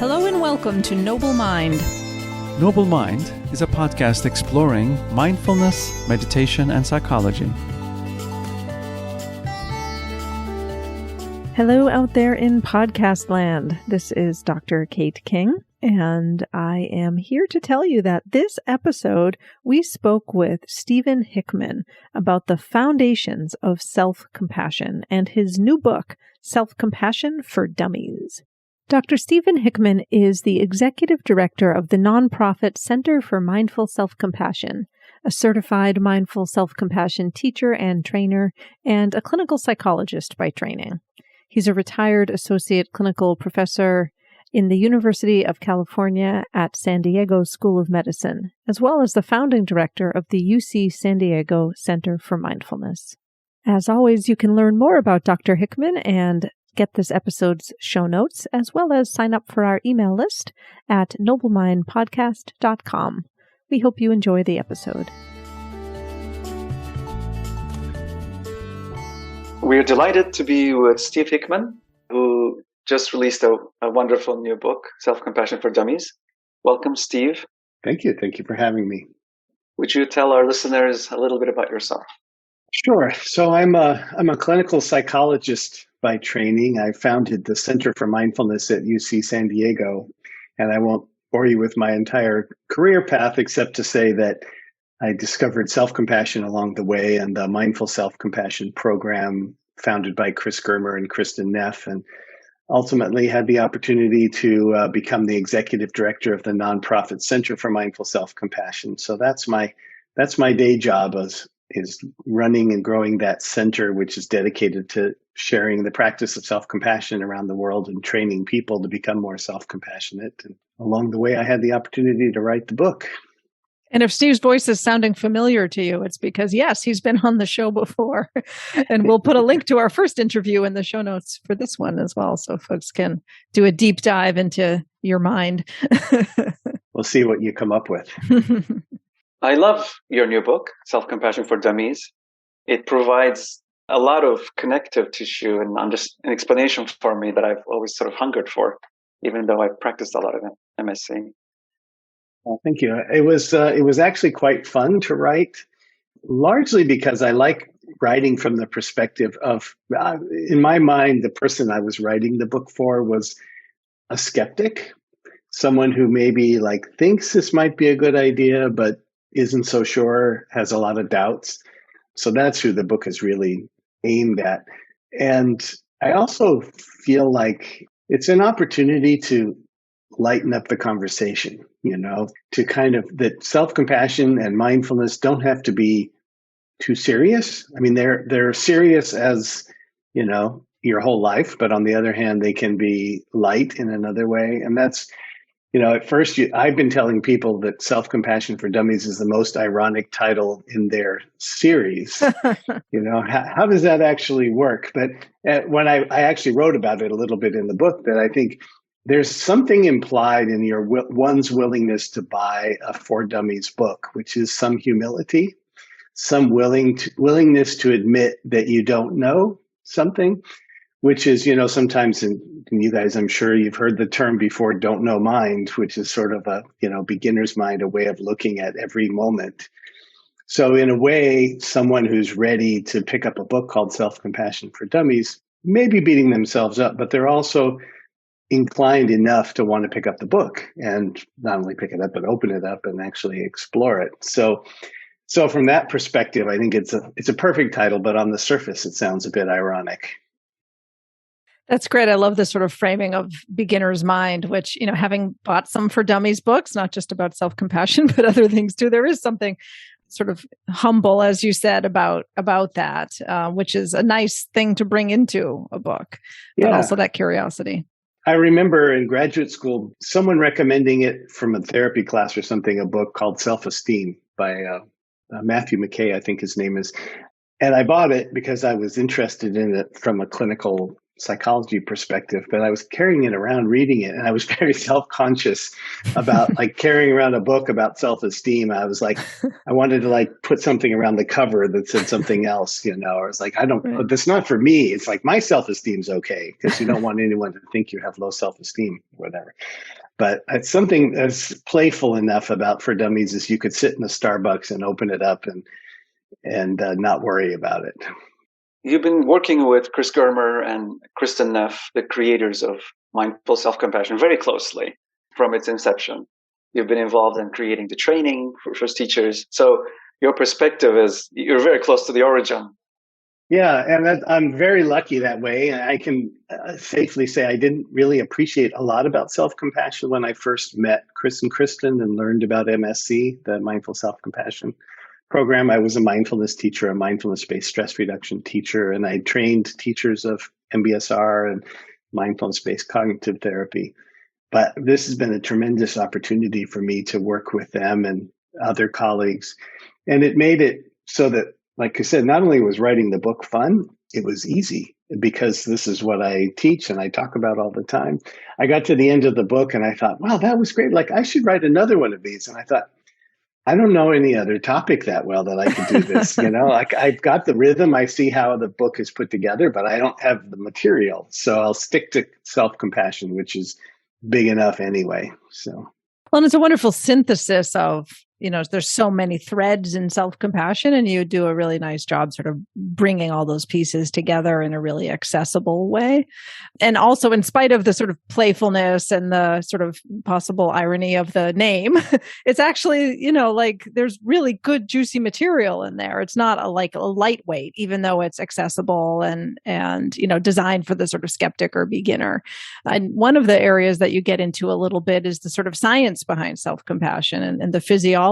Hello and welcome to Noble Mind. Noble Mind is a podcast exploring mindfulness, meditation, and psychology. Hello out there in podcast land. This is Dr. Kate King, and I am here to tell you that this episode we spoke with Stephen Hickman about the foundations of self-compassion and his new book, Selfcompassion for Dummies. Dr. Stephen Hickman is the executive director of the nonprofit Center for Mindful Self-Compassion, a certified mindful self-compassion teacher and trainer, and a clinical psychologist by training. He's a retired associate clinical professor in the University of California at San Diego School of Medicine, as well as the founding director of the UC San Diego Center for Mindfulness. As always, you can learn more about Dr. Hickman and get this episode's show notes, as well as sign up for our email list at noblemindpodcast.com. We hope you enjoy the episode. We're delighted to be with Steve Hickman, who just released a wonderful new book, Self-Compassion for Dummies. Welcome, Steve. Thank you. Thank you for having me. Would you tell our listeners a little bit about yourself? Sure. So I'm a clinical psychologist by training. I founded the Center for Mindfulness at UC San Diego, and I won't bore you with my entire career path except to say that I discovered self-compassion along the way and the Mindful Self-Compassion program founded by Chris Germer and Kristen Neff, and ultimately had the opportunity to become the executive director of the nonprofit Center for Mindful Self-Compassion. So that's my day job is running and growing that center, which is dedicated to sharing the practice of self-compassion around the world and training people to become more self-compassionate. And along the way, I had the opportunity to write the book. And if Steve's voice is sounding familiar to you, it's because, yes, he's been on the show before. And we'll put a link to our first interview in the show notes for this one as well, so folks can do a deep dive into your mind. We'll see what you come up with. I love your new book, Self-Compassion for Dummies. It provides a lot of connective tissue and an explanation for me that I've always sort of hungered for, even though I practiced a lot of MSc. Well, thank you. It was actually quite fun to write, largely because I like writing from the perspective of, in my mind, the person I was writing the book for was a skeptic, someone who maybe thinks this might be a good idea, but isn't so sure, has a lot of doubts. So that's who the book is really aimed at. And I also feel like it's an opportunity to lighten up the conversation, to kind of that self-compassion and mindfulness don't have to be too serious. I mean, they're serious as, your whole life, but on the other hand, they can be light in another way. And that's, at first, I've been telling people that Self-Compassion for Dummies is the most ironic title in their series. How does that actually work? But when I actually wrote about it a little bit in the book, that I think there's something implied in one's willingness to buy a For Dummies book, which is some humility, some willingness to admit that you don't know something, which is, sometimes in you guys, I'm sure you've heard the term before, don't know mind, which is sort of a, beginner's mind, a way of looking at every moment. So in a way, someone who's ready to pick up a book called Self-Compassion for Dummies may be beating themselves up, but they're also inclined enough to want to pick up the book and not only pick it up, but open it up and actually explore it. So from that perspective, I think it's a perfect title, but on the surface, it sounds a bit ironic. That's great. I love this sort of framing of beginner's mind, which, having bought some For Dummies books, not just about self-compassion, but other things too, there is something sort of humble, as you said, about that, which is a nice thing to bring into a book, but also that curiosity. I remember in graduate school, someone recommending it from a therapy class or something, a book called Selfesteem by Matthew McKay, I think his name is. And I bought it because I was interested in it from a clinical psychology perspective, but I was carrying it around reading it, and I was very self-conscious about like carrying around a book about self-esteem. I was like, I wanted to like put something around the cover that said something else, you know, or it's like, Right. that's not for me. It's like my self-esteem's okay, because you don't want anyone to think you have low self-esteem, whatever. But it's something that's playful enough about For Dummies is you could sit in a Starbucks and open it up and not worry about it. You've been working with Chris Germer and Kristen Neff, the creators of Mindful Self-Compassion, very closely from its inception. You've been involved in creating the training for first teachers. So your perspective is you're very close to the origin. Yeah, and I'm very lucky that way. And I can safely say I didn't really appreciate a lot about self-compassion when I first met Chris and Kristen and learned about MSC, the Mindful Self-Compassion program. I was a mindfulness teacher, a mindfulness-based stress reduction teacher, and I trained teachers of MBSR and mindfulness-based cognitive therapy. But this has been a tremendous opportunity for me to work with them and other colleagues. And it made it so that, like I said, not only was writing the book fun, it was easy because this is what I teach and I talk about all the time. I got to the end of the book and I thought, wow, that was great. Like I should write another one of these. And I thought, I don't know any other topic that well that I could do this. You know, like I've got the rhythm. I see how the book is put together, but I don't have the material. So I'll stick to self-compassion, which is big enough anyway. So. Well, and it's a wonderful synthesis of, you know, there's so many threads in self-compassion, and you do a really nice job sort of bringing all those pieces together in a really accessible way. And also, in spite of the sort of playfulness and the sort of possible irony of the name, it's actually, you know, like there's really good, juicy material in there. It's not a lightweight, even though it's accessible and, you know, designed for the sort of skeptic or beginner. And one of the areas that you get into a little bit is the sort of science behind self-compassion and the physiology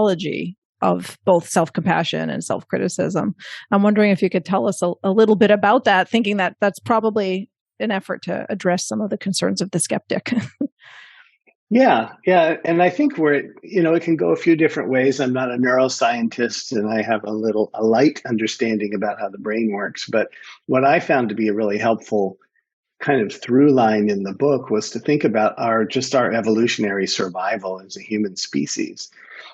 of both self-compassion and self-criticism. I'm wondering if you could tell us a little bit about that, thinking that that's probably an effort to address some of the concerns of the skeptic. Yeah. And I think it can go a few different ways. I'm not a neuroscientist and I have a light understanding about how the brain works. But what I found to be a really helpful kind of through line in the book was to think about our evolutionary survival as a human species.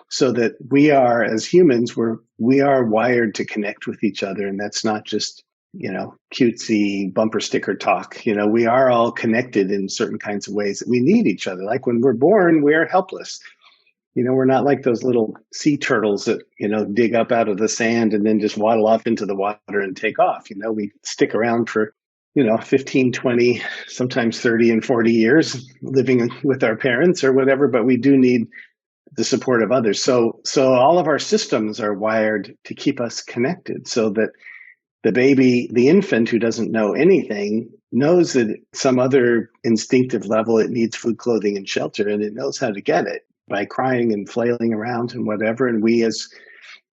So that we are, as humans, we are wired to connect with each other. And that's not just, you know, cutesy bumper sticker talk. You know, we are all connected in certain kinds of ways that we need each other. Like when we're born, we are helpless. You know, we're not like those little sea turtles that, you know, dig up out of the sand and then just waddle off into the water and take off. You know, we stick around for, 15, 20, sometimes 30 and 40 years living with our parents or whatever, but we do need the support of others. So all of our systems are wired to keep us connected so that the infant who doesn't know anything knows that at some other instinctive level, it needs food, clothing, and shelter, and it knows how to get it by crying and flailing around and whatever. And we as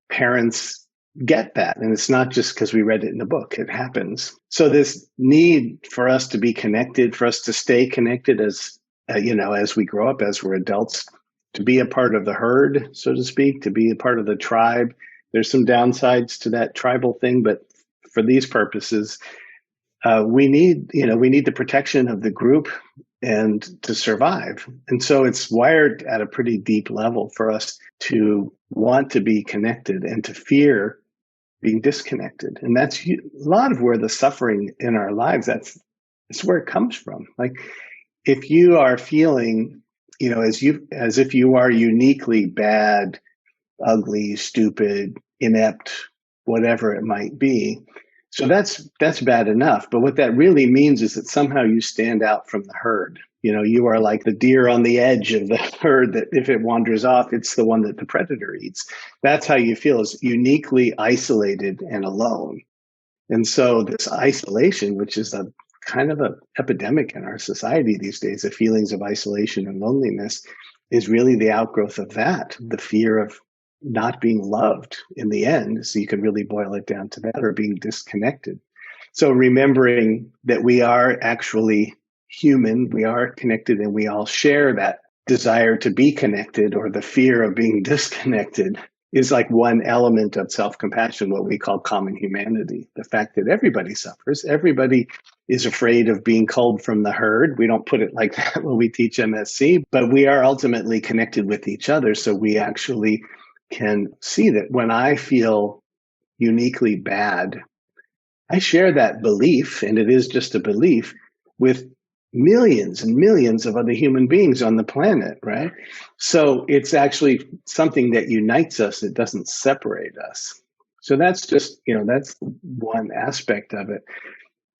parents get that. And it's not just because we read it in a book, it happens. So this need for us to be connected, for us to stay connected as we grow up, as we're adults, to be a part of the herd, so to speak, to be a part of the tribe. There's some downsides to that tribal thing, but for these purposes, we need the protection of the group and to survive. And so it's wired at a pretty deep level for us to want to be connected and to fear being disconnected. And that's a lot of where the suffering in our lives, that's where it comes from. Like if you are feeling, as if you are uniquely bad, ugly, stupid, inept, whatever it might be. So that's bad enough. But what that really means is that somehow you stand out from the herd. You are like the deer on the edge of the herd that if it wanders off, it's the one that the predator eats. That's how you feel, is uniquely isolated and alone. And so this isolation, which is a kind of an epidemic in our society these days, the feelings of isolation and loneliness, is really the outgrowth of that, the fear of not being loved in the end. So you can really boil it down to that, or being disconnected. So remembering that we are actually human, we are connected, and we all share that desire to be connected or the fear of being disconnected. is like one element of self-compassion, what we call common humanity. The fact that everybody suffers, everybody is afraid of being culled from the herd. We don't put it like that when we teach MSC, but we are ultimately connected with each other. So we actually can see that when I feel uniquely bad, I share that belief, and it is just a belief, with millions and millions of other human beings on the planet, right? So it's actually something that unites us. It doesn't separate us. So that's just, that's one aspect of it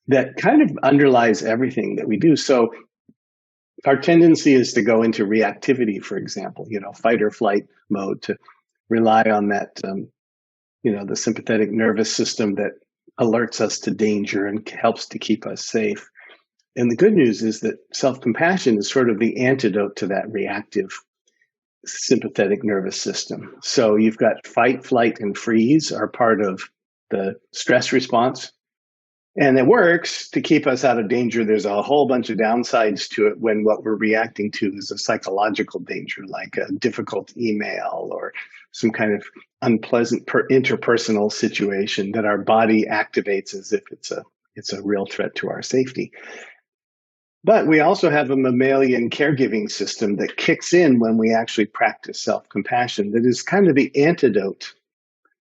that kind of underlies everything that we do. So our tendency is to go into reactivity, for example, fight or flight mode, to rely on that, the sympathetic nervous system that alerts us to danger and helps to keep us safe. And the good news is that self-compassion is sort of the antidote to that reactive sympathetic nervous system. So you've got fight, flight, and freeze are part of the stress response. And it works to keep us out of danger. There's a whole bunch of downsides to it when what we're reacting to is a psychological danger, like a difficult email or some kind of unpleasant interpersonal situation that our body activates as if it's a real threat to our safety. But we also have a mammalian caregiving system that kicks in when we actually practice self-compassion that is kind of the antidote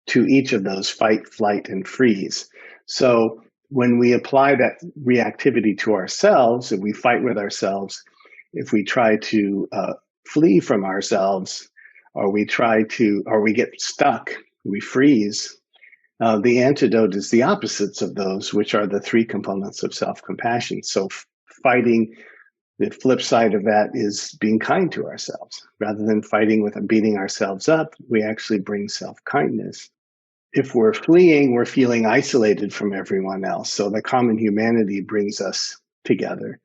to each of those fight, flight, and freeze. So when we apply that reactivity to ourselves, if we fight with ourselves, if we try to flee from ourselves, or we get stuck, we freeze, the antidote is the opposites of those, which are the three components of self-compassion. So fighting, the flip side of that is being kind to ourselves. Rather than fighting with and beating ourselves up, we actually bring self-kindness. If we're fleeing, we're feeling isolated from everyone else. So the common humanity brings us together.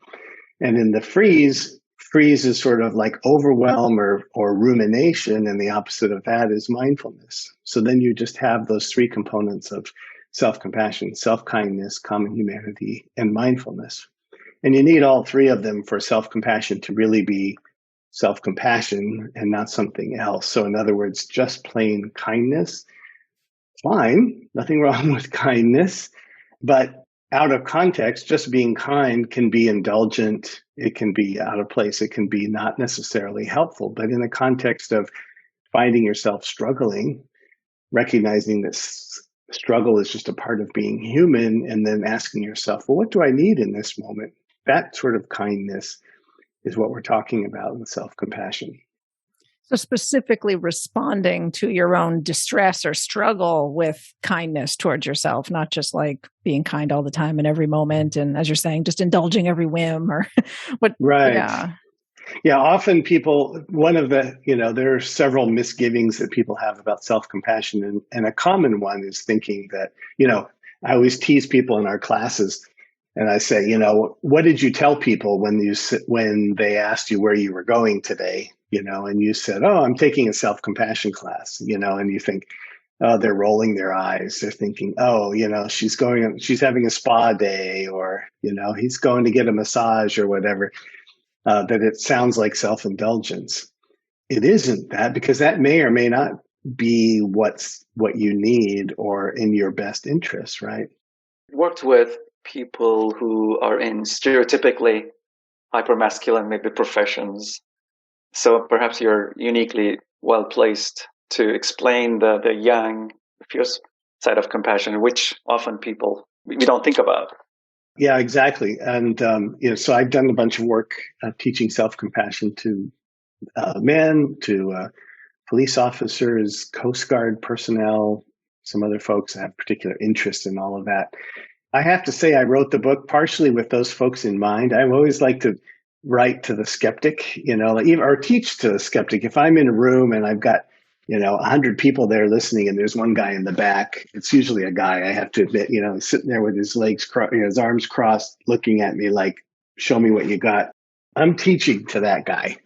And in the freeze is sort of like overwhelm or rumination, and the opposite of that is mindfulness. So then you just have those three components of self-compassion, self-kindness, common humanity, and mindfulness. And you need all three of them for self-compassion to really be self-compassion and not something else. So in other words, just plain kindness, fine, nothing wrong with kindness, but out of context, just being kind can be indulgent, it can be out of place, it can be not necessarily helpful. But in the context of finding yourself struggling, recognizing that struggle is just a part of being human, and then asking yourself, well, what do I need in this moment? That sort of kindness is what we're talking about with self-compassion. So specifically responding to your own distress or struggle with kindness towards yourself, not just like being kind all the time in every moment. And as you're saying, just indulging every whim or what. Right. Yeah. Yeah. Often people, there are several misgivings that people have about self-compassion. And a common one is thinking that, I always tease people in our classes and I say, what did you tell people when they asked you where you were going today? And you said, oh, I'm taking a self-compassion class, and you think, oh, they're rolling their eyes. They're thinking, oh, she's having a spa day, or, he's going to get a massage or whatever, that it sounds like self-indulgence. It isn't that, because that may or may not be what you need or in your best interest, right? Worked with people who are in stereotypically hypermasculine, maybe professions. So perhaps you're uniquely well placed to explain the yang, fierce side of compassion, which often we don't think about. Yeah, exactly. And, so I've done a bunch of work teaching self-compassion to men, to police officers, Coast Guard personnel, some other folks that have particular interest in all of that. I have to say, I wrote the book partially with those folks in mind. I always like to write to the skeptic, or teach to the skeptic. If I'm in a room and I've got, 100 people there listening and there's one guy in the back, it's usually a guy, I have to admit, he's sitting there with his legs, his arms crossed, looking at me like, show me what you got. I'm teaching to that guy.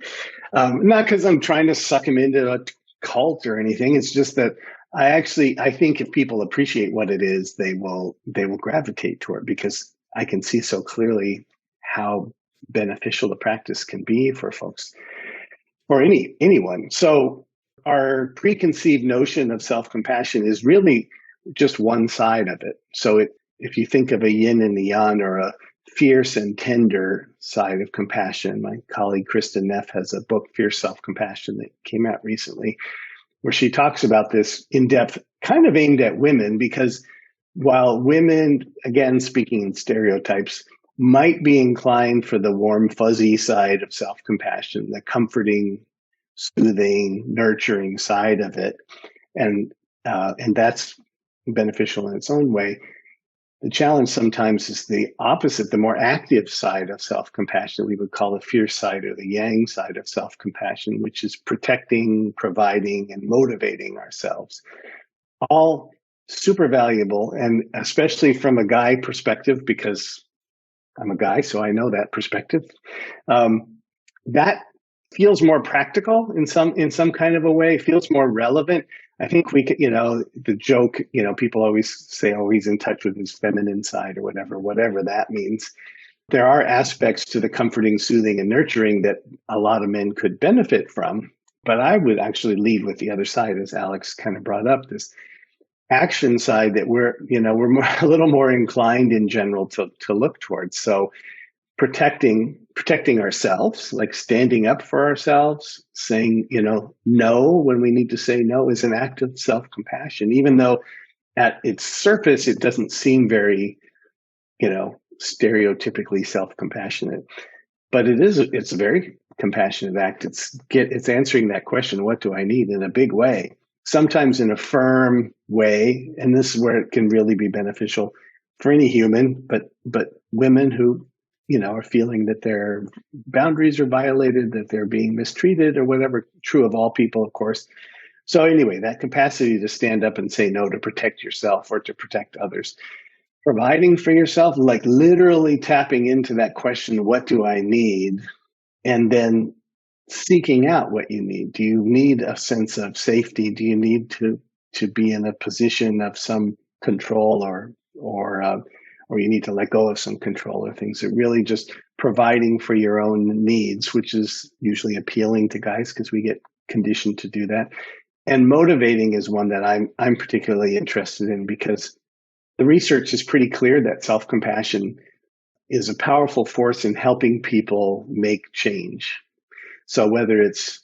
Not because I'm trying to suck him into a cult or anything. It's just that I think if people appreciate what it is, they will gravitate toward it, because I can see so clearly how beneficial the practice can be for folks, or anyone. So our preconceived notion of self-compassion is really just one side of it. So if you think of a yin and a yang, or a fierce and tender side of compassion, my colleague Kristen Neff has a book, Fierce Self-Compassion, that came out recently, where she talks about this in depth, kind of aimed at women, because while women, again, speaking in stereotypes, might be inclined for the warm, fuzzy side of self-compassion, the comforting, soothing, nurturing side of it, and that's beneficial in its own way. The challenge sometimes is the opposite, the more active side of self-compassion. We would call the fierce side, or the yang side of self-compassion, which is protecting, providing, and motivating ourselves. All super valuable, and especially from a guy perspective, because I'm a guy, so I know that perspective. That feels more practical in some kind of a way. It feels more relevant. I think we could, the joke, people always say, oh, he's in touch with his feminine side, or whatever that means. There are aspects to the comforting, soothing, and nurturing that a lot of men could benefit from. But I would actually lead with the other side, as Alex kind of brought up, this action side that we're a little more inclined in general to look towards. So protecting ourselves, like standing up for ourselves, saying, no when we need to say no, is an act of self-compassion, even though at its surface it doesn't seem very, stereotypically self-compassionate. But it's a very compassionate act. It's answering that question, what do I need, in a big way, sometimes in a firm way. And this is where it can really be beneficial for any human, but women who are feeling that their boundaries are violated, that they're being mistreated, or whatever. True of all people, of course. So anyway, that capacity to stand up and say no, to protect yourself or to protect others. Providing for yourself, like literally tapping into that question, what do I need? And then seeking out what you need. Do you need a sense of safety? Do you need to be in a position of some control, or you need to let go of some control, or things that really just providing for your own needs, which is usually appealing to guys because we get conditioned to do that. And motivating is one that I'm particularly interested in, because the research is pretty clear that self-compassion is a powerful force in helping people make change. So whether it's,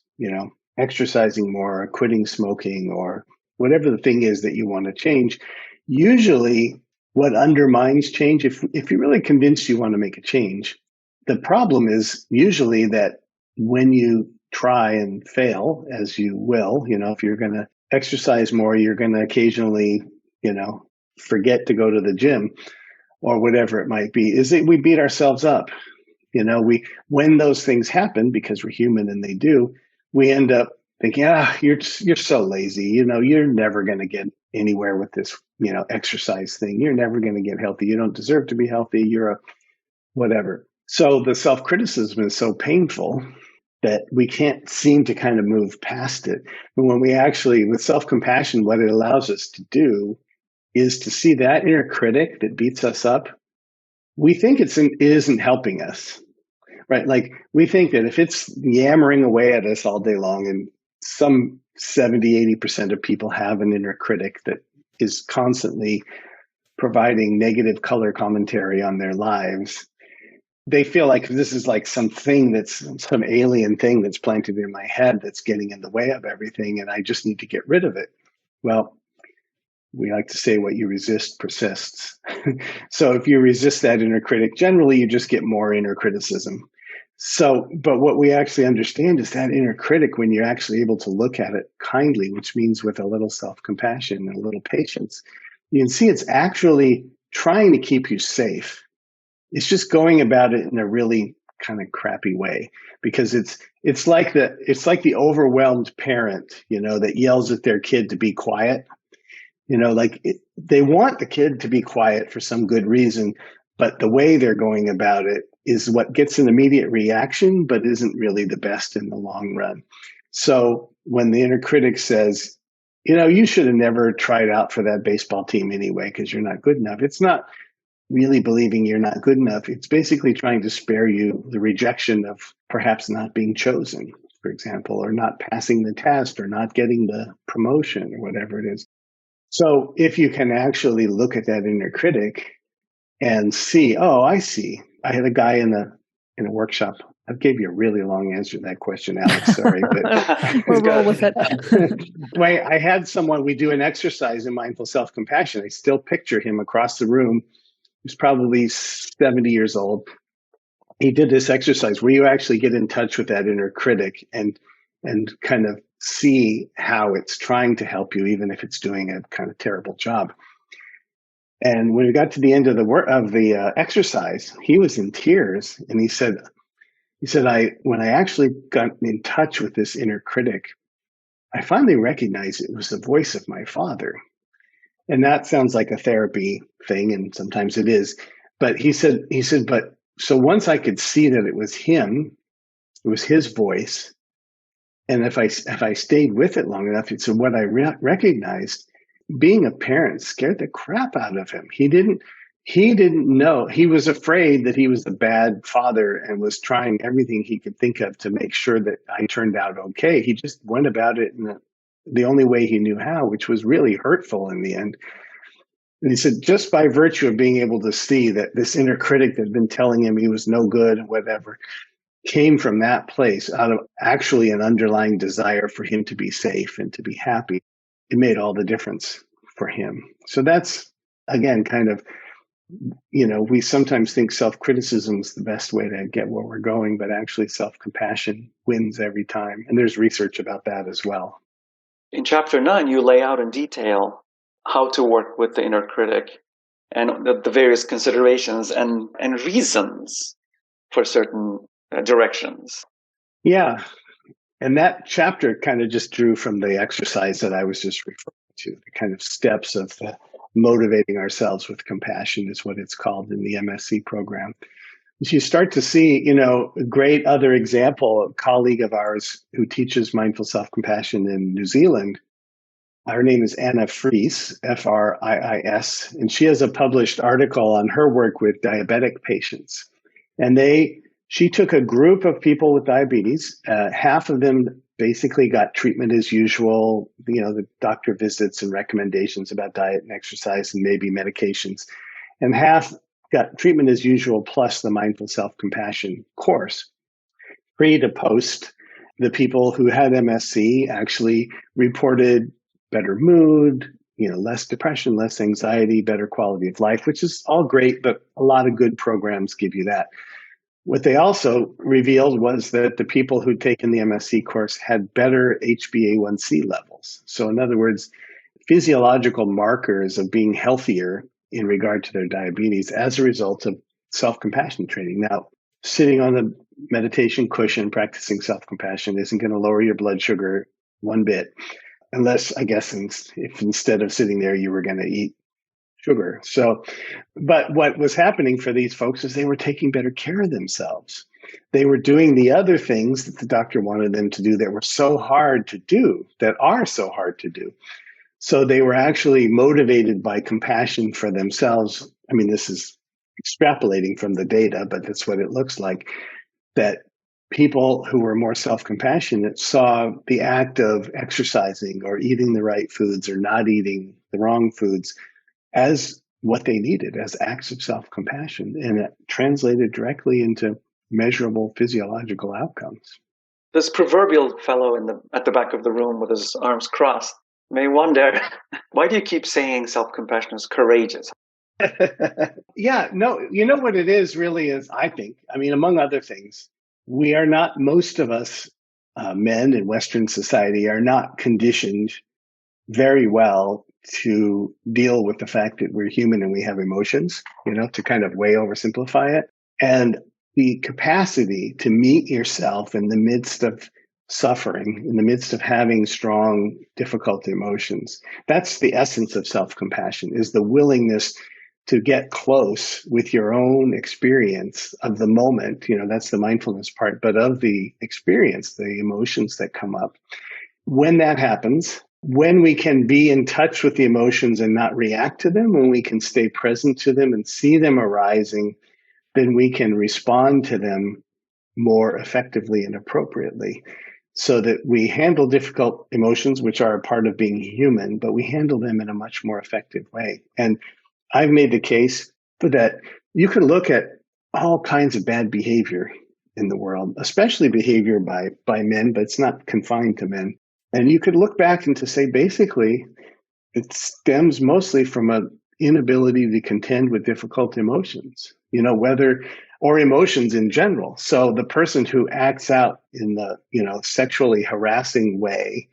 exercising more, or quitting smoking, or whatever the thing is that you want to change, usually what undermines change, if you're really convinced you want to make a change, the problem is usually that when you try and fail, as you will, if you're going to exercise more, you're going to occasionally, forget to go to the gym, or whatever it might be, is that we beat ourselves up. When those things happen, because we're human and they do, we end up thinking, you're so lazy. You're never going to get anywhere with this, exercise thing. You're never going to get healthy. You don't deserve to be healthy. You're a whatever. So the self-criticism is so painful that we can't seem to kind of move past it. But when we actually, with self-compassion, what it allows us to do is to see that inner critic that beats us up. We think it isn't helping us, right? Like we think that if it's yammering away at us all day long, and some 70-80% of people have an inner critic that is constantly providing negative color commentary on their lives, they feel like this is like some alien thing that's planted in my head that's getting in the way of everything, and I just need to get rid of it. Well, we like to say what you resist persists. So if you resist that inner critic, generally you just get more inner criticism. So, but what we actually understand is that inner critic, when you're actually able to look at it kindly, which means with a little self-compassion and a little patience, you can see it's actually trying to keep you safe. It's just going about it in a really kind of crappy way, because it's like the overwhelmed parent, that yells at their kid to be quiet. They want the kid to be quiet for some good reason, but the way they're going about it is what gets an immediate reaction, but isn't really the best in the long run. So when the inner critic says, you should have never tried out for that baseball team anyway, because you're not good enough, it's not really believing you're not good enough. It's basically trying to spare you the rejection of perhaps not being chosen for example, or not passing the test or not getting the promotion or whatever it is. So if you can actually look at that inner critic and see, oh, I see. I had a guy in a workshop. I gave you a really long answer to that question, Alex. Sorry, but we'll roll with it. I had someone. We do an exercise in mindful self-compassion. I still picture him across the room. He's probably 70 years old. He did this exercise where you actually get in touch with that inner critic and kind of see how it's trying to help you, even if it's doing a kind of terrible job. And when we got to the end of the exercise, he was in tears, and he said, when I actually got in touch with this inner critic, I finally recognized it was the voice of my father. And that sounds like a therapy thing, and sometimes it is. But he said, but so once I could see that it was him, it was his voice, and if I stayed with it long enough, so what I recognized, being a parent scared the crap out of him. He didn't know. He was afraid that he was a bad father and was trying everything he could think of to make sure that I turned out okay. He just went about it in the only way he knew how, which was really hurtful in the end. And he said, just by virtue of being able to see that this inner critic that had been telling him he was no good, whatever, came from that place out of actually an underlying desire for him to be safe and to be happy, it made all the difference for him. So that's, again, kind of, we sometimes think self-criticism is the best way to get where we're going, but actually self-compassion wins every time. And there's research about that as well. In chapter 9, you lay out in detail how to work with the inner critic and the various considerations and reasons for certain directions. Yeah. And that chapter kind of just drew from the exercise that I was just referring to, the kind of steps of motivating ourselves with compassion is what it's called in the MSc program. You start to see, a great other example, a colleague of ours who teaches mindful self-compassion in New Zealand. Her name is Anna Friis, Friis, and she has a published article on her work with diabetic patients. And she took a group of people with diabetes. Half of them basically got treatment as usual, the doctor visits and recommendations about diet and exercise and maybe medications. And half got treatment as usual plus the mindful self-compassion course. Pre to post, the people who had MSc actually reported better mood, less depression, less anxiety, better quality of life, which is all great, but a lot of good programs give you that. What they also revealed was that the people who'd taken the MSc course had better HbA1c levels. So in other words, physiological markers of being healthier in regard to their diabetes as a result of self-compassion training. Now, sitting on the meditation cushion, practicing self-compassion isn't going to lower your blood sugar one bit, unless, I guess, if instead of sitting there, you were going to eat sugar. So, but what was happening for these folks is they were taking better care of themselves. They were doing the other things that the doctor wanted them to do that were so hard to do, that are so hard to do. So they were actually motivated by compassion for themselves. I mean, this is extrapolating from the data, but that's what it looks like, that people who were more self-compassionate saw the act of exercising or eating the right foods or not eating the wrong foods as what they needed, as acts of self-compassion, and it translated directly into measurable physiological outcomes. This proverbial fellow at the back of the room with his arms crossed may wonder, why do you keep saying self-compassion is courageous? Yeah, no, what it is really is, I think, among other things, we are not, most of us men in Western society are not conditioned very well to deal with the fact that we're human and we have emotions, to kind of way oversimplify it. And the capacity to meet yourself in the midst of suffering, in the midst of having strong, difficult emotions. That's the essence of self-compassion, is the willingness to get close with your own experience of the moment. That's the mindfulness part, but of the experience, the emotions that come up. When that happens, when we can be in touch with the emotions and not react to them, when we can stay present to them and see them arising, then we can respond to them more effectively and appropriately. so that we handle difficult emotions, which are a part of being human, but we handle them in a much more effective way. And I've made the case that you can look at all kinds of bad behavior in the world, especially behavior by men, but it's not confined to men. And you could look back and to say, basically, it stems mostly from an inability to contend with difficult emotions, or emotions in general. So the person who acts out in the, sexually harassing way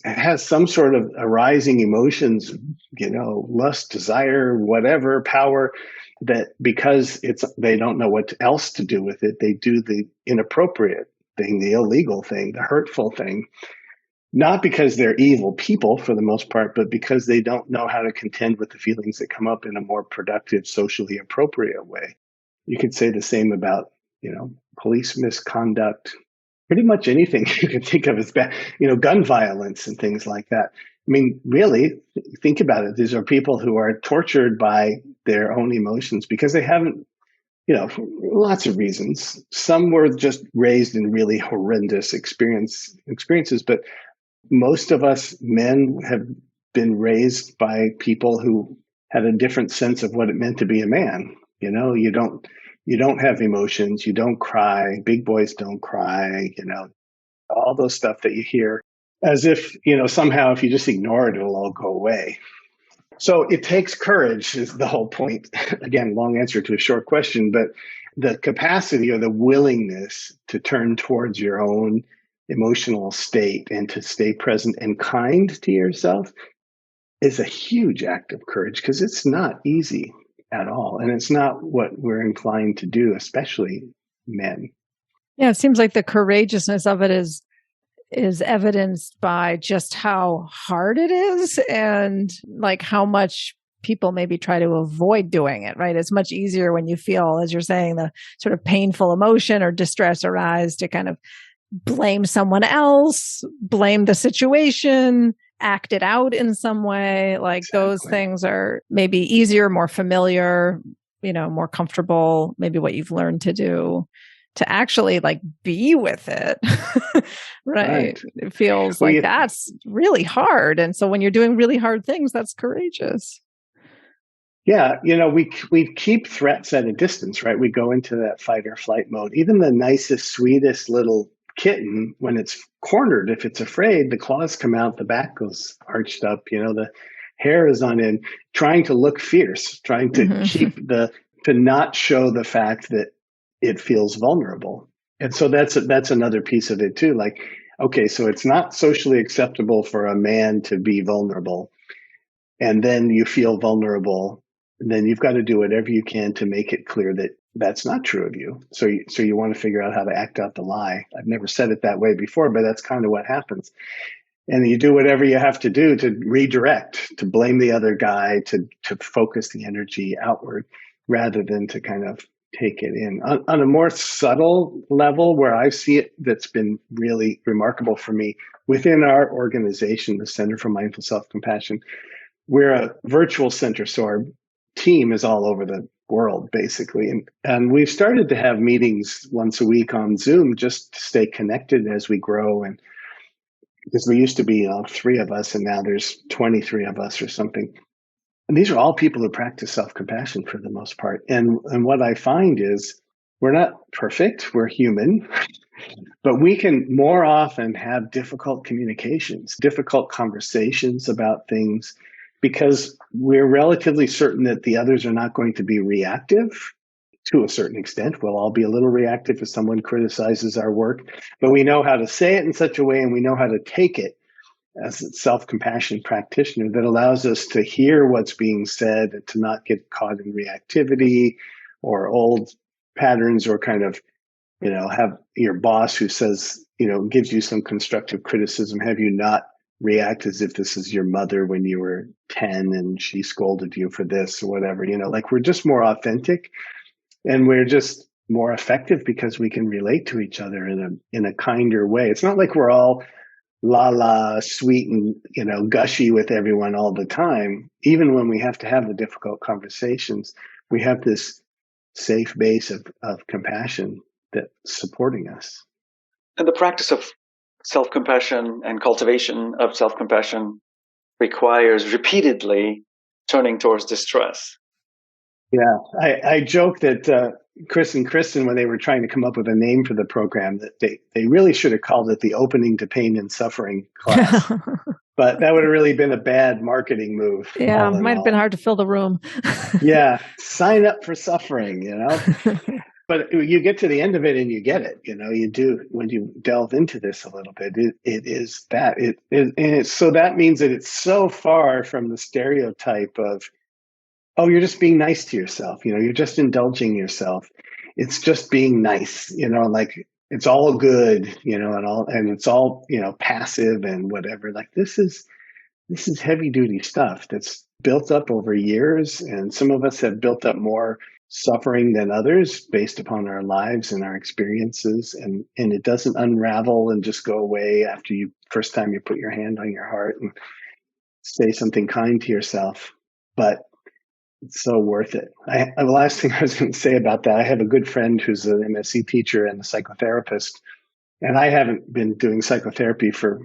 has some sort of arising emotions, lust, desire, whatever, power, that because they don't know what else to do with it, they do the inappropriate thing, the illegal thing, the hurtful thing. Not because they're evil people for the most part, but because they don't know how to contend with the feelings that come up in a more productive, socially appropriate way. You could say the same about, police misconduct, pretty much anything you can think of as bad, gun violence and things like that. I mean, really, think about it. These are people who are tortured by their own emotions because they haven't, for lots of reasons. Some were just raised in really horrendous experiences, but most of us men have been raised by people who had a different sense of what it meant to be a man. You don't have emotions. You don't cry. Big boys don't cry. All those stuff that you hear as if, somehow if you just ignore it, it'll all go away. So it takes courage is the whole point. Again, long answer to a short question, but the capacity or the willingness to turn towards your own emotional state and to stay present and kind to yourself is a huge act of courage, because it's not easy at all. And it's not what we're inclined to do, especially men. Yeah, it seems like the courageousness of it is evidenced by just how hard it is and like how much people maybe try to avoid doing it, right? It's much easier when you feel, as you're saying, the sort of painful emotion or distress arise to kind of blame someone else, blame the situation, act it out in some way. Like those things are maybe easier, more familiar, more comfortable, maybe what you've learned to do. To actually like be with it, right? It feels like that's really hard. And so when you're doing really hard things, that's courageous. Yeah. We keep threats at a distance, right? We go into that fight or flight mode. Even the nicest, sweetest little kitten, when it's cornered, if it's afraid, the claws come out, the back goes arched up, the hair is on end, trying to look fierce, trying to keep to not show the fact that it feels vulnerable. And so that's another piece of it too. Like, okay, so it's not socially acceptable for a man to be vulnerable. And then you feel vulnerable. And then you've got to do whatever you can to make it clear that that's not true of you. So you want to figure out how to act out the lie. I've never said it that way before, but that's kind of what happens. And you do whatever you have to do to redirect, to blame the other guy, to focus the energy outward rather than to kind of take it in. On a more subtle level, where I see it, that's been really remarkable for me within our organization, the Center for Mindful Self-Compassion. We're a virtual center, so our team is all over the world, basically. And we've started to have meetings once a week on Zoom just to stay connected as we grow. And because we used to be 3 of us, and now there's 23 of us or something. And these are all people who practice self-compassion for the most part. And what I find is we're not perfect, we're human, but we can more often have difficult communications, difficult conversations about things, because we're relatively certain that the others are not going to be reactive. To a certain extent, we'll all be a little reactive if someone criticizes our work, but we know how to say it in such a way, and we know how to take it as a self-compassion practitioner that allows us to hear what's being said and to not get caught in reactivity or old patterns, or kind of, have your boss who says, gives you some constructive criticism, have you not react as if this is your mother when you were 10 and she scolded you for this or whatever, like we're just more authentic and we're just more effective because we can relate to each other in a kinder way. It's not like we're all sweet and, gushy with everyone all the time. Even when we have to have the difficult conversations, we have this safe base of compassion that's supporting us. And the practice of self-compassion and cultivation of self-compassion requires repeatedly turning towards distress. Yeah, I joke that Chris and Kristen, when they were trying to come up with a name for the program, that they really should have called it the Opening to Pain and Suffering class. But that would have really been a bad marketing move. Yeah, might have been hard to fill the room. Yeah, sign up for suffering, But you get to the end of it and you get it, you do when you delve into this a little bit. It is that so that means that it's so far from the stereotype of, oh, you're just being nice to yourself. You're just indulging yourself. It's just being nice, like it's all good, and it's all, passive and whatever. Like this is heavy duty stuff that's built up over years. And some of us have built up more suffering than others based upon our lives and our experiences. And it doesn't unravel and just go away after first time you put your hand on your heart and say something kind to yourself. But it's so worth it. The last thing I was going to say about that, I have a good friend who's an MSc teacher and a psychotherapist, and I haven't been doing psychotherapy for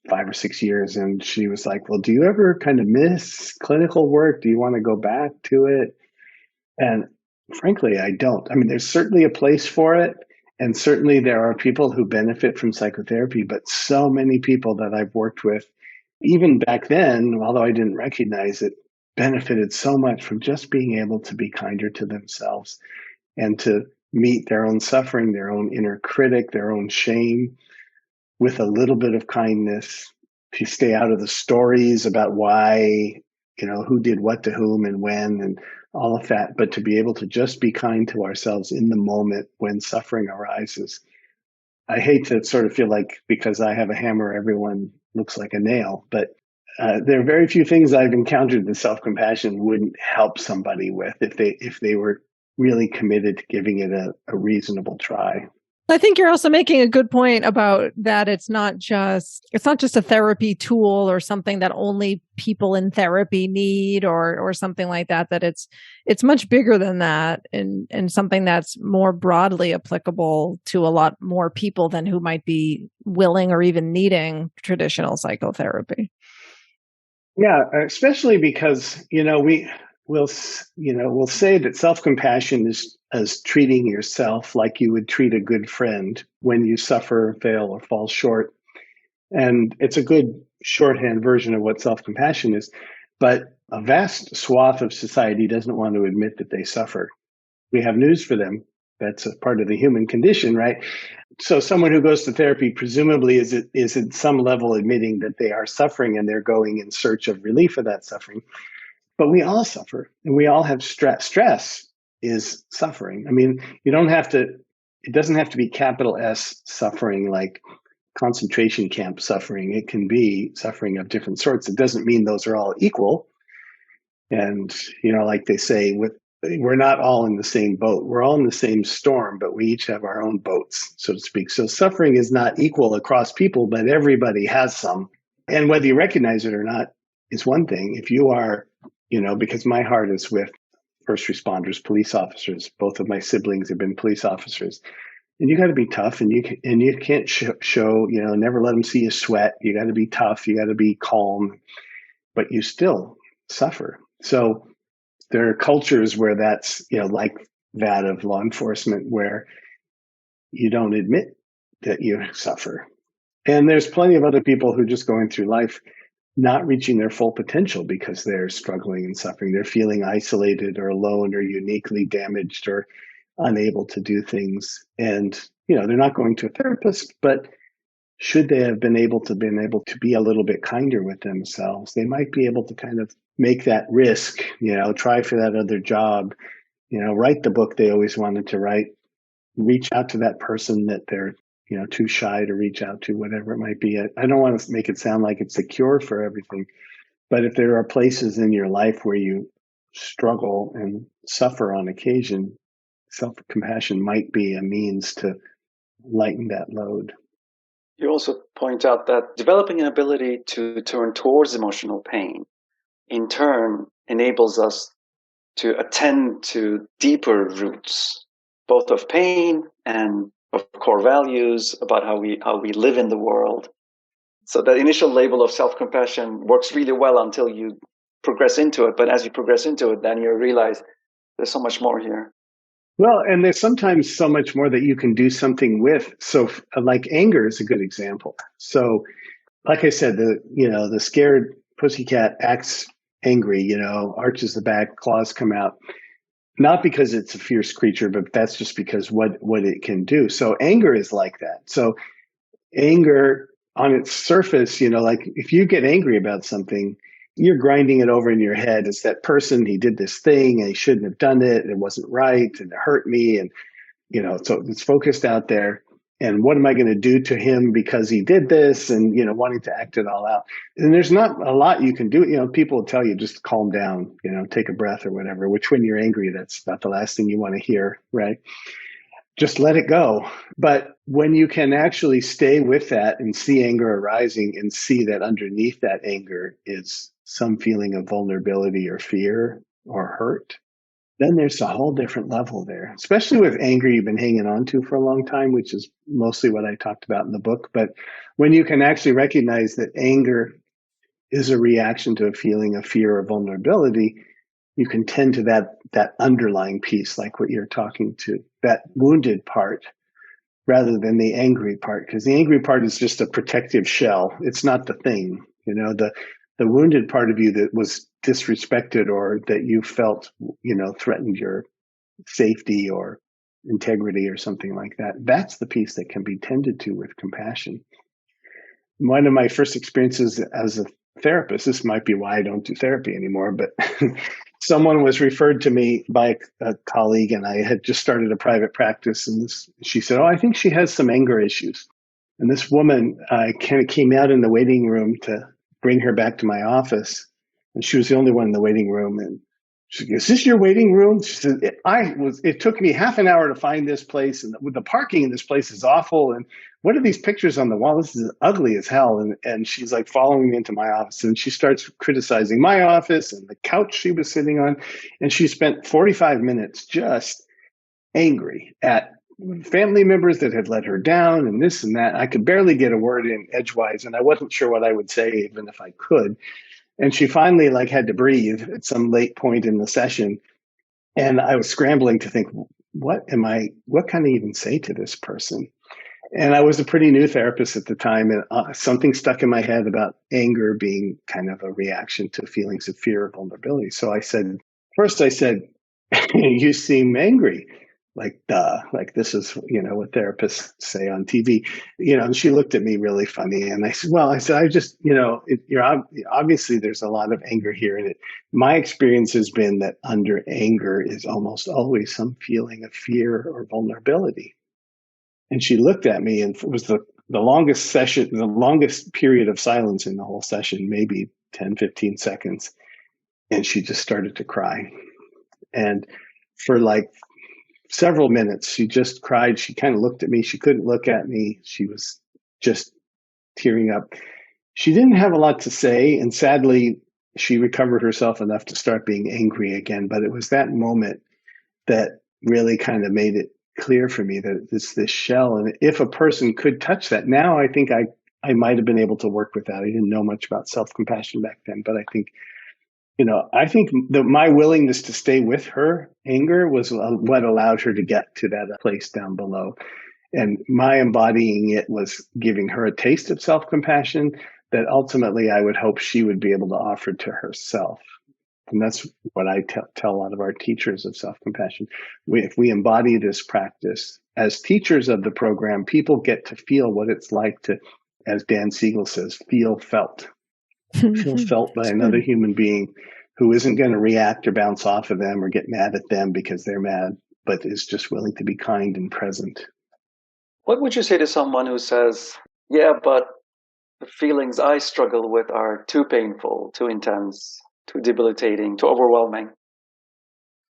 5 or 6 years. And she was like, well, do you ever kind of miss clinical work? Do you want to go back to it? And frankly, I don't. I mean, there's certainly a place for it. And certainly there are people who benefit from psychotherapy, but so many people that I've worked with, even back then, although I didn't recognize it, benefited so much from just being able to be kinder to themselves and to meet their own suffering, their own inner critic, their own shame with a little bit of kindness, to stay out of the stories about why, who did what to whom and when and all of that, but to be able to just be kind to ourselves in the moment when suffering arises. I hate to sort of feel like because I have a hammer, everyone looks like a nail, but there are very few things I've encountered that self-compassion wouldn't help somebody with if they were really committed to giving it a reasonable try. I think you're also making a good point about that it's not just a therapy tool or something that only people in therapy need or something like that, that it's much bigger than that and something that's more broadly applicable to a lot more people than who might be willing or even needing traditional psychotherapy. Yeah, especially because, we'll say that self-compassion is as treating yourself like you would treat a good friend when you suffer, fail, or fall short. And it's a good shorthand version of what self-compassion is. But a vast swath of society doesn't want to admit that they suffer. We have news for them. That's a part of the human condition, right? So someone who goes to therapy presumably is at some level admitting that they are suffering and they're going in search of relief of that suffering. But we all suffer and we all have stress. Stress is suffering. I mean, it doesn't have to be capital S suffering like concentration camp suffering. It can be suffering of different sorts. It doesn't mean those are all equal. And, like they say, we're not all in the same boat. We're all in the same storm, but we each have our own boats, so to speak. So suffering is not equal across people, but everybody has some. And whether you recognize it or not is one thing. If you are, because my heart is with first responders, police officers. Both of my siblings have been police officers. And you got to be tough, and you can't show, never let them see you sweat. You got to be tough. You got to be calm, but you still suffer. So there are cultures where that's, like that of law enforcement, where you don't admit that you suffer. And there's plenty of other people who are just going through life not reaching their full potential because they're struggling and suffering. They're feeling isolated or alone or uniquely damaged or unable to do things. And, they're not going to a therapist, but should they have been able to be a little bit kinder with themselves, they might be able to kind of make that risk, try for that other job, write the book they always wanted to write, reach out to that person that they're, too shy to reach out to, whatever it might be. I don't want to make it sound like it's a cure for everything, but if there are places in your life where you struggle and suffer on occasion, self-compassion might be a means to lighten that load. You also point out that developing an ability to turn towards emotional pain, in turn, enables us to attend to deeper roots, both of pain and of core values, about how we live in the world. So that initial label of self-compassion works really well until you progress into it. But as you progress into it, then you realize there's so much more here. Well, and there's sometimes so much more that you can do something with. So like anger is a good example. So like I said, the scared pussycat acts angry, arches the back, claws come out. Not because it's a fierce creature, but that's just because what it can do. So anger is like that. So anger on its surface, like if you get angry about something, you're grinding it over in your head. It's that person, he did this thing and he shouldn't have done it. It wasn't right and it hurt me. And, so it's focused out there. And what am I going to do to him because he did this, and, wanting to act it all out. And there's not a lot you can do. People will tell you just calm down, take a breath or whatever, which when you're angry, that's not the last thing you want to hear, right? Just let it go. But when you can actually stay with that and see anger arising and see that underneath that anger is some feeling of vulnerability or fear or hurt, then there's a whole different level there, especially with anger you've been hanging on to for a long time, which is mostly what I talked about in the book. But when you can actually recognize that anger is a reaction to a feeling of fear or vulnerability, you can tend to that underlying piece, like what you're talking to, that wounded part, rather than the angry part, because the angry part is just a protective shell. It's not the thing, the wounded part of you that was disrespected or that you felt, threatened your safety or integrity or something like that. That's the piece that can be tended to with compassion. One of my first experiences as a therapist, this might be why I don't do therapy anymore, but someone was referred to me by a colleague, and I had just started a private practice, and she said, I think she has some anger issues. And this woman kind of came out in the waiting room to bring her back to my office, and she was the only one in the waiting room. And she goes, "Is this your waiting room?" She said, "It took me half an hour to find this place, and the parking in this place is awful. And what are these pictures on the wall? This is ugly as hell." And she's like following me into my office, and she starts criticizing my office and the couch she was sitting on. And she spent 45 minutes just angry at family members that had let her down and this and that. I could barely get a word in edgewise, and I wasn't sure what I would say, even if I could. And she finally had to breathe at some late point in the session. And I was scrambling to think, what can I even say to this person? And I was a pretty new therapist at the time, and something stuck in my head about anger being kind of a reaction to feelings of fear or vulnerability. So I said, "You seem angry." Like, duh, this is, what therapists say on TV, and she looked at me really funny. And I said, I just, obviously there's a lot of anger here in it. My experience has been that under anger is almost always some feeling of fear or vulnerability. And she looked at me, and it was the longest session, the longest period of silence in the whole session, maybe 10, 15 seconds. And she just started to cry. And for several minutes, she just cried. She kind of looked at me. She couldn't look at me. She was just tearing up. She didn't have a lot to say. And sadly, she recovered herself enough to start being angry again. But it was that moment that really kind of made it clear for me that it's this shell. And if a person could touch that, now I think I might have been able to work with that. I didn't know much about self-compassion back then, but I think my willingness to stay with her anger was what allowed her to get to that place down below. And my embodying it was giving her a taste of self-compassion that ultimately I would hope she would be able to offer to herself. And that's what I tell a lot of our teachers of self-compassion. If we embody this practice as teachers of the program, people get to feel what it's like to, as Dan Siegel says, feel felt. Feel felt by another human being who isn't going to react or bounce off of them or get mad at them because they're mad, but is just willing to be kind and present. What would you say to someone who says, yeah, but the feelings I struggle with are too painful, too intense, too debilitating, too overwhelming?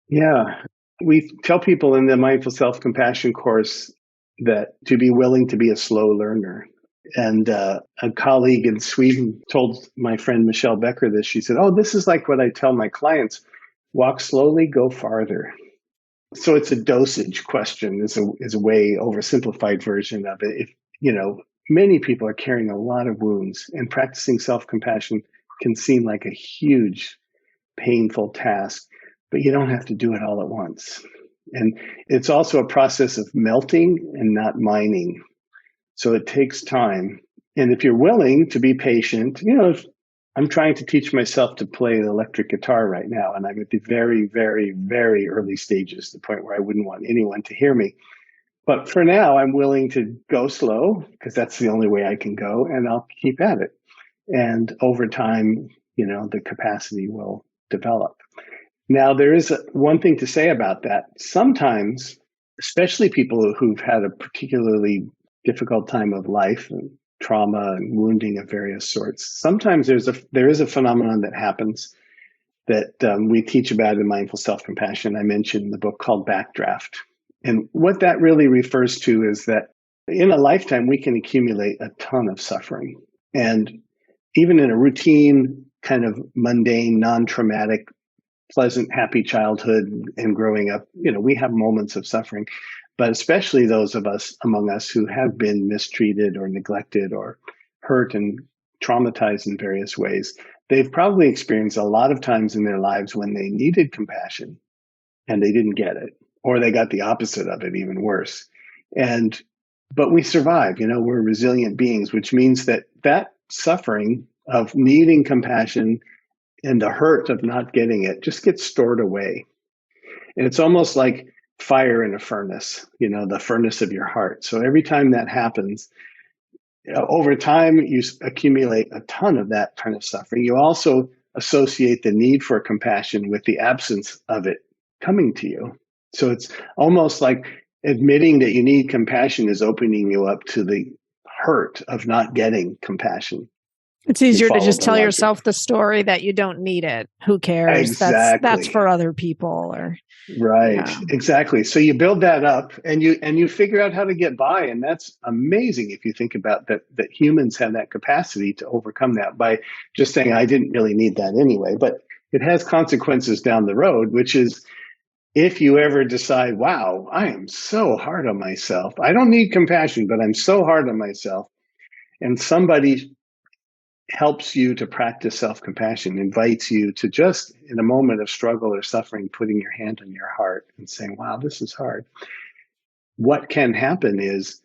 Yeah. We tell people in the Mindful Self-Compassion course that to be willing to be a slow learner. And a colleague in Sweden told my friend Michelle Becker this. She said, "Oh, this is like what I tell my clients. Walk slowly, go farther." So it's a dosage question is a way oversimplified version of it. If, many people are carrying a lot of wounds, and practicing self-compassion can seem like a huge, painful task, but you don't have to do it all at once. And it's also a process of melting and not mining. So it takes time. And if you're willing to be patient, I'm trying to teach myself to play the electric guitar right now, and I'm at the very, very, very early stages, the point where I wouldn't want anyone to hear me. But for now, I'm willing to go slow because that's the only way I can go, and I'll keep at it. And over time, the capacity will develop. Now, there is one thing to say about that. Sometimes, especially people who've had a particularly difficult time of life, and trauma and wounding of various sorts, sometimes there is a phenomenon that happens that we teach about in Mindful Self-Compassion. I mentioned the book called Backdraft. And what that really refers to is that in a lifetime, we can accumulate a ton of suffering. And even in a routine, kind of mundane, non-traumatic, pleasant, happy childhood and growing up, we have moments of suffering. But especially those of us among us who have been mistreated or neglected or hurt and traumatized in various ways, they've probably experienced a lot of times in their lives when they needed compassion and they didn't get it, or they got the opposite of it, even worse. But we survive, we're resilient beings, which means that suffering of needing compassion and the hurt of not getting it just gets stored away. And it's almost like fire in a furnace, the furnace of your heart. So every time that happens, over time, you accumulate a ton of that kind of suffering. You also associate the need for compassion with the absence of it coming to you. So it's almost like admitting that you need compassion is opening you up to the hurt of not getting compassion. It's easier to just tell yourself the story that you don't need it. Who cares? Exactly. That's for other people. Right. Exactly. So you build that up and you figure out how to get by. And that's amazing if you think about that humans have that capacity to overcome that by just saying, I didn't really need that anyway. But it has consequences down the road, which is if you ever decide, wow, I am so hard on myself. I don't need compassion, but I'm so hard on myself. And somebody helps you to practice self-compassion, invites you to just in a moment of struggle or suffering, putting your hand on your heart and saying, wow, this is hard. What can happen is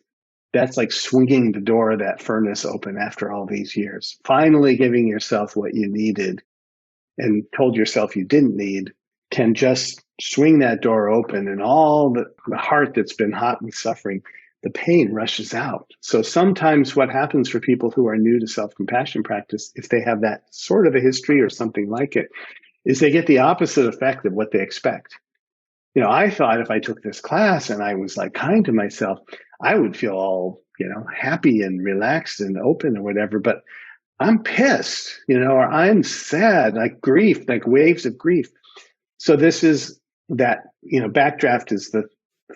that's like swinging the door of that furnace open after all these years, finally giving yourself what you needed and told yourself you didn't need, can just swing that door open, and all the heart that's been hot with suffering, the pain rushes out. So sometimes what happens for people who are new to self-compassion practice, if they have that sort of a history or something like it, is they get the opposite effect of what they expect. I thought if I took this class and I was like kind to myself, I would feel all, happy and relaxed and open or whatever, but I'm pissed, or I'm sad, like grief, like waves of grief. So this is that, backdraft is the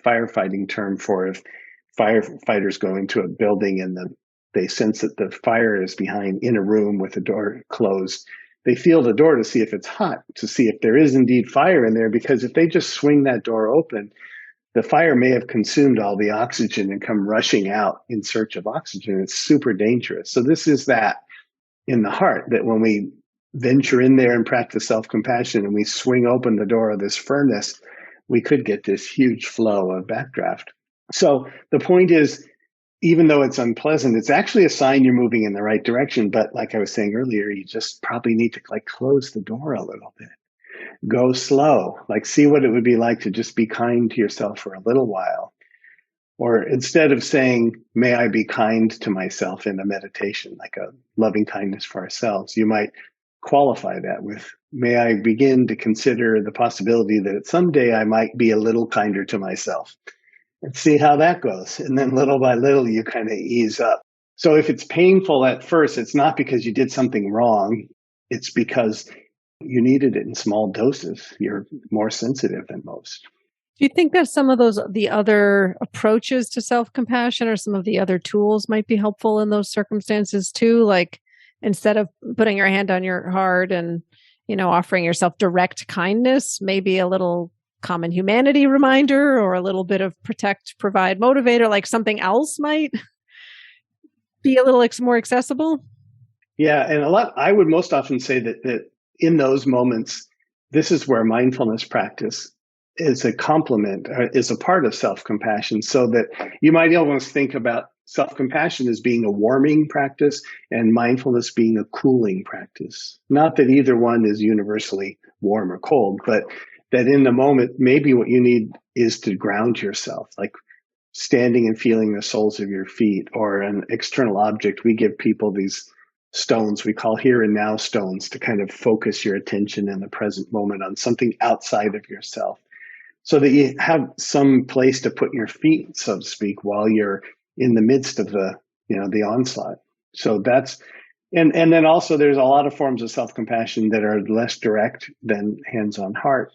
firefighting term for if firefighters go into a building and they sense that the fire is in a room with the door closed. They feel the door to see if it's hot, to see if there is indeed fire in there, because if they just swing that door open, the fire may have consumed all the oxygen and come rushing out in search of oxygen. It's super dangerous. So this is that in the heart, that when we venture in there and practice self-compassion and we swing open the door of this furnace, we could get this huge flow of backdraft. So the point is, even though it's unpleasant, it's actually a sign you're moving in the right direction. But like I was saying earlier, you just probably need to close the door a little bit. Go slow, see what it would be like to just be kind to yourself for a little while. Or instead of saying, may I be kind to myself in a meditation, like a loving kindness for ourselves, you might qualify that with, may I begin to consider the possibility that someday I might be a little kinder to myself. And see how that goes. And then little by little, you kind of ease up. So if it's painful at first, it's not because you did something wrong. It's because you needed it in small doses. You're more sensitive than most. Do you think that some of the other approaches to self-compassion or some of the other tools might be helpful in those circumstances too? Like instead of putting your hand on your heart and, offering yourself direct kindness, maybe a little common humanity reminder or a little bit of protect, provide, motivator, like something else might be a little more accessible? Yeah. And I would most often say that in those moments, this is where mindfulness practice is a complement, is a part of self-compassion, so that you might almost think about self-compassion as being a warming practice and mindfulness being a cooling practice. Not that either one is universally warm or cold, but that in the moment, maybe what you need is to ground yourself, like standing and feeling the soles of your feet, or an external object. We give people these stones we call here and now stones to kind of focus your attention in the present moment on something outside of yourself, so that you have some place to put your feet, so to speak, while you're in the midst of the onslaught. So that's, and then also there's a lot of forms of self-compassion that are less direct than hands-on heart.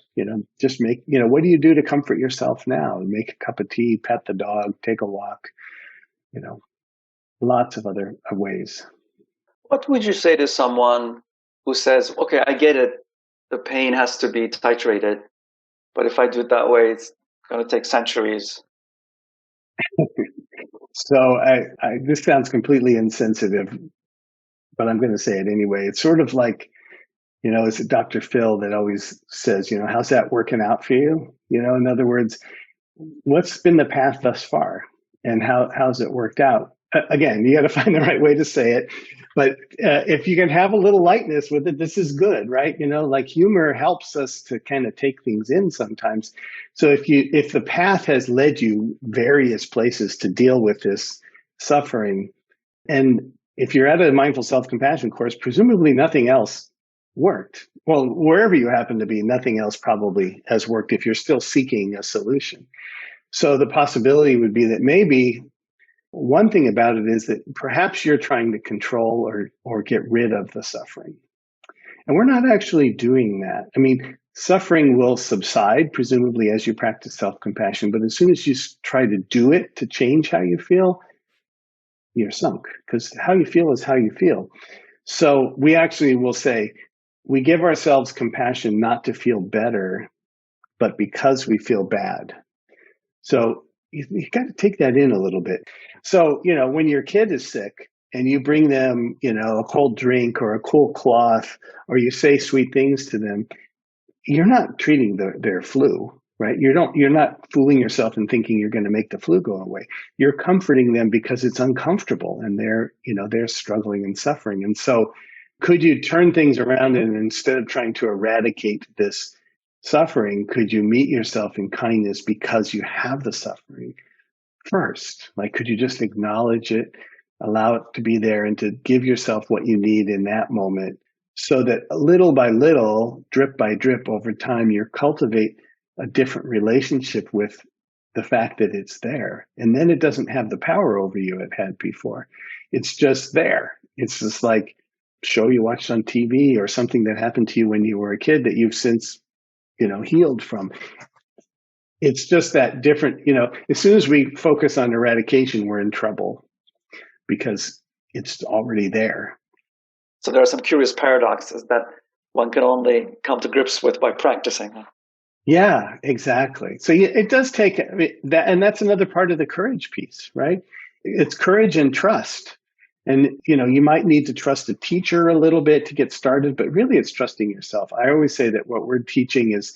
Just what do you do to comfort yourself now? Make a cup of tea, pet the dog, take a walk, lots of other ways. What would you say to someone who says, okay, I get it, the pain has to be titrated, but if I do it that way, it's going to take centuries? So this sounds completely insensitive, but I'm going to say it anyway. It's sort of like, is it Dr. Phil that always says, how's that working out for you? In other words, what's been the path thus far, and how's it worked out? Again, you got to find the right way to say it. But if you can have a little lightness with it, this is good, right? Like humor helps us to kind of take things in sometimes. So if the path has led you various places to deal with this suffering, and if you're at a mindful self-compassion course, presumably nothing else worked. Well, wherever you happen to be, nothing else probably has worked if you're still seeking a solution. So the possibility would be that maybe one thing about it is that perhaps you're trying to control or get rid of the suffering. And we're not actually doing that. I mean, suffering will subside, presumably, as you practice self-compassion. But as soon as you try to do it to change how you feel, you're sunk, because how you feel is how you feel. So we actually will say, we give ourselves compassion not to feel better, but because we feel bad. So you got to take that in a little bit. So, when your kid is sick and you bring them, a cold drink or a cool cloth, or you say sweet things to them, you're not treating their flu, right? You're not fooling yourself and thinking you're going to make the flu go away. You're comforting them because it's uncomfortable and they're struggling and suffering. And so could you turn things around, and instead of trying to eradicate this suffering, could you meet yourself in kindness because you have the suffering first? Like, could you just acknowledge it, allow it to be there, and to give yourself what you need in that moment, so that little by little, drip by drip, over time, you cultivate a different relationship with the fact that it's there. And then it doesn't have the power over you it had before. It's just there. It's just like a show you watched on TV or something that happened to you when you were a kid that you've since healed from. It's just that different, as soon as we focus on eradication, we're in trouble because it's already there. So there are some curious paradoxes that one can only come to grips with by practicing. Yeah, exactly. So it does take that, and that's another part of the courage piece, right? It's courage and trust. And, you might need to trust a teacher a little bit to get started, but really it's trusting yourself. I always say that what we're teaching is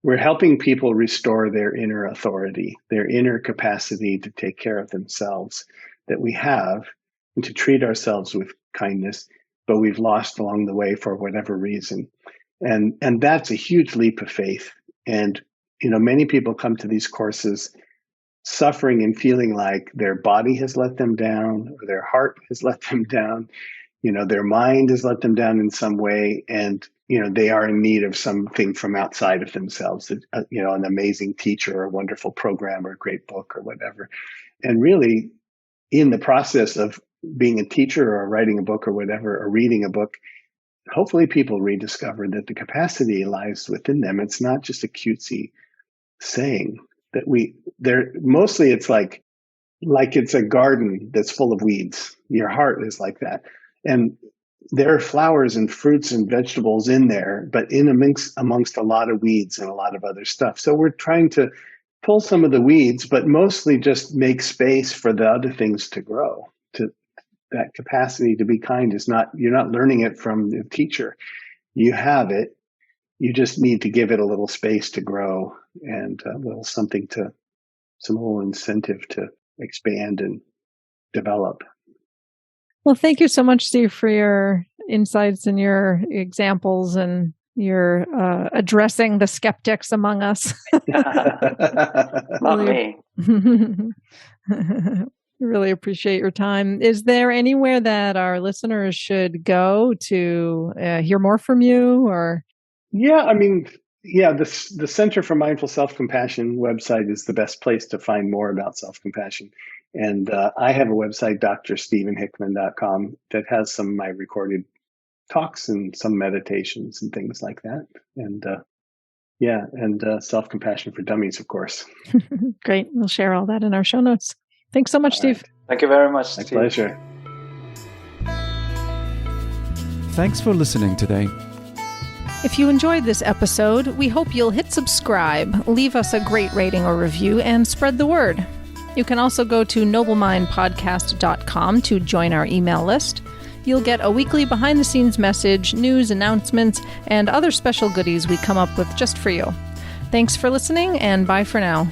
we're helping people restore their inner authority, their inner capacity to take care of themselves that we have, and to treat ourselves with kindness, but we've lost along the way for whatever reason. And that's a huge leap of faith. And, many people come to these courses suffering and feeling like their body has let them down, or their heart has let them down, their mind has let them down in some way, and they are in need of something from outside of themselves, an amazing teacher or a wonderful program or a great book or whatever. And really, in the process of being a teacher or writing a book or whatever, or reading a book, hopefully people rediscover that the capacity lies within them. It's not just a cutesy saying that mostly it's like it's a garden that's full of weeds. Your heart is like that. And there are flowers and fruits and vegetables in there, but amongst a lot of weeds and a lot of other stuff. So we're trying to pull some of the weeds, but mostly just make space for the other things to grow. To that capacity to be kind is not, you're not learning it from the teacher. You have it. You just need to give it a little space to grow and some little incentive to expand and develop. Well, thank you so much, Steve, for your insights and your examples and your addressing the skeptics among us. Not me. Really appreciate your time. Is there anywhere that our listeners should go to hear more from you? Or the Center for Mindful Self-Compassion website is the best place to find more about self-compassion. And I have a website, drstephenhickman.com, that has some of my recorded talks and some meditations and things like that. And Self-Compassion for Dummies, of course. Great. We'll share all that in our show notes. Thanks so much, Steve. Thank you very much, My Steve. pleasure. Thanks for listening today. If you enjoyed this episode, we hope you'll hit subscribe, leave us a great rating or review, and spread the word. You can also go to noblemindpodcast.com to join our email list. You'll get a weekly behind-the-scenes message, news, announcements, and other special goodies we come up with just for you. Thanks for listening, and bye for now.